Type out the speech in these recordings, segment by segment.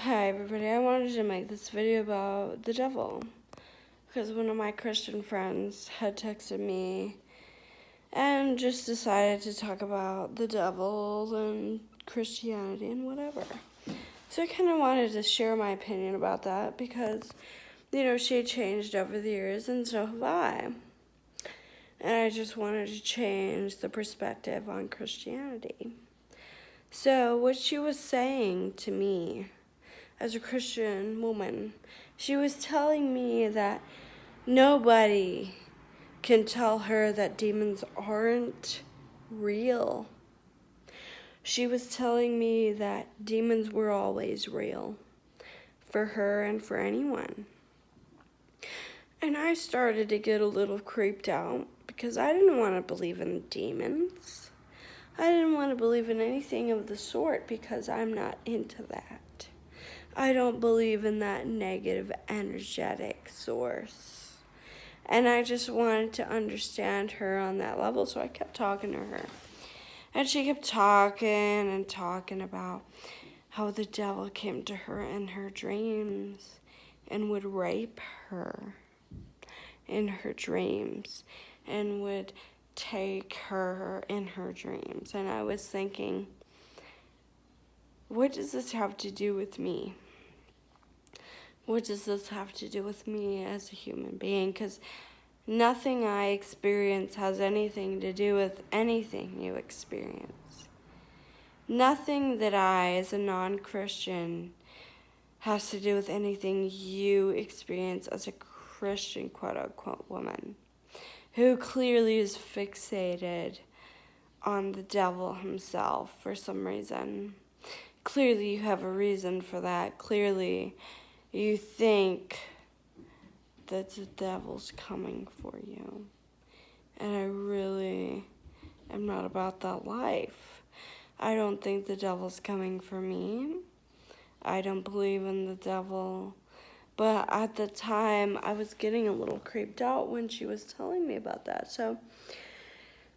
Hi everybody, I wanted to make this video about the devil because one of my Christian friends had texted me and just decided to talk about the devil and Christianity and whatever. So I kind of wanted to share my opinion about that because, she had changed over the years and so have I. And I just wanted to change the perspective on Christianity. So what she was saying to me as a Christian woman, she was telling me that nobody can tell her that demons aren't real. She was telling me that demons were always real for her and for anyone. And I started to get a little creeped out because I didn't want to believe in demons. I didn't want to believe in anything of the sort because I'm not into that. I don't believe in that negative energetic source. And I just wanted to understand her on that level, so I kept talking to her. And she kept talking and talking about how the devil came to her in her dreams and would rape her in her dreams and would take her in her dreams. And I was thinking, what does this have to do with me? What does this have to do with me as a human being? Because nothing I experience has anything to do with anything you experience. Nothing that I, as a non-Christian, has to do with anything you experience as a Christian quote-unquote woman who clearly is fixated on the devil himself for some reason. Clearly you have a reason for that. Clearly you think that the devil's coming for you. And I really am not about that life. I don't think the devil's coming for me. I don't believe in the devil. But at the time, I was getting a little creeped out when she was telling me about that. So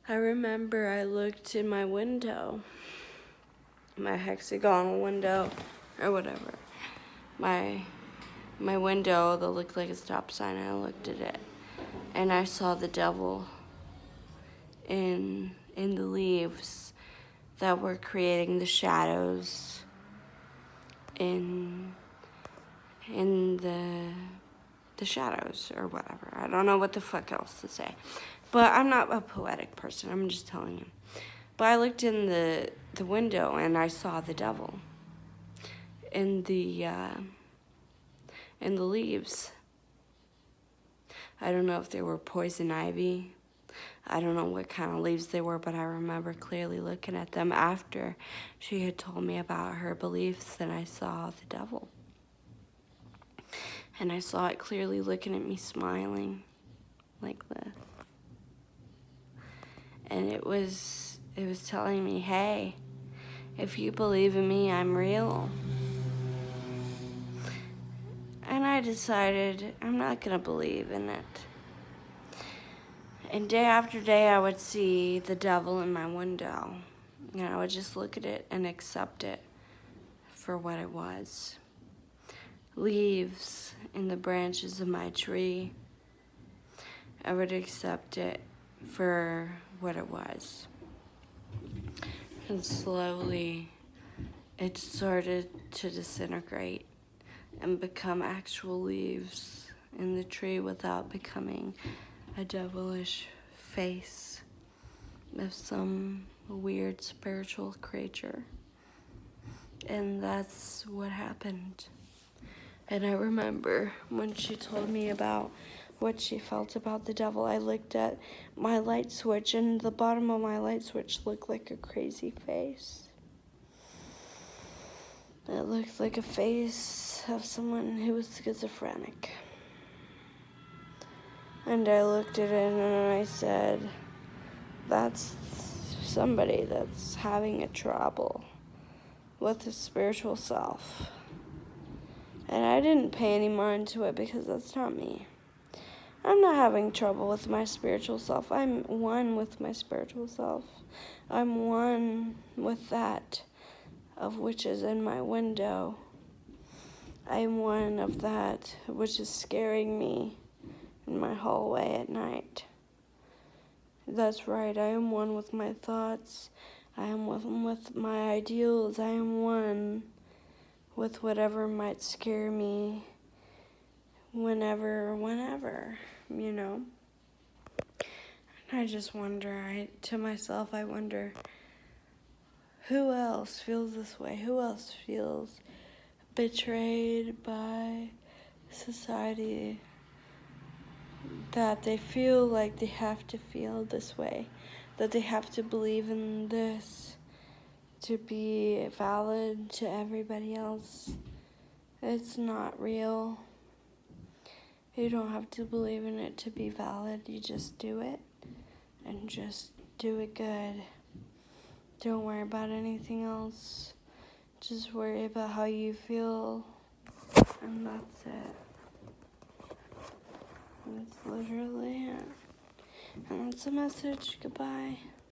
I remember I looked in my window, my hexagonal window, or whatever. My window that looked like a stop sign. I looked at it, and I saw the devil in the leaves that were creating the shadows in the shadows or whatever. I don't know what the fuck else to say, but I'm not a poetic person. I'm just telling you. But I looked in the window and I saw the devil in the leaves. I don't know if they were poison ivy. I don't know what kind of leaves they were, but I remember clearly looking at them after she had told me about her beliefs, and I saw the devil. And I saw it clearly looking at me, smiling like this. And it was telling me, hey, if you believe in me, I'm real. And I decided I'm not going to believe in it. And day after day, I would see the devil in my window. And I would just look at it and accept it for what it was. Leaves in the branches of my tree. I would accept it for what it was. And slowly, it started to disintegrate and become actual leaves in the tree without becoming a devilish face of some weird spiritual creature. And that's what happened. And I remember when she told me about what she felt about the devil, I looked at my light switch, and the bottom of my light switch looked like a crazy face. It looked like a face of someone who was schizophrenic. And I looked at it and I said, that's somebody that's having a trouble with his spiritual self. And I didn't pay any mind to it because that's not me. I'm not having trouble with my spiritual self. I'm one with my spiritual self. I'm one with that of which is in my window. I am one of that which is scaring me in my hallway at night. That's right, I am one with my thoughts. I am one with my ideals. I am one with whatever might scare me whenever, you know. And I just wonder, to myself, I wonder, who else feels this way? Who else feels betrayed by society, that they feel like they have to feel this way, that they have to believe in this to be valid to everybody else? It's not real. You don't have to believe in it to be valid. You just do it, and just do it good. Don't worry about anything else. Just worry about how you feel, and that's it. That's literally it. And that's the message. Goodbye.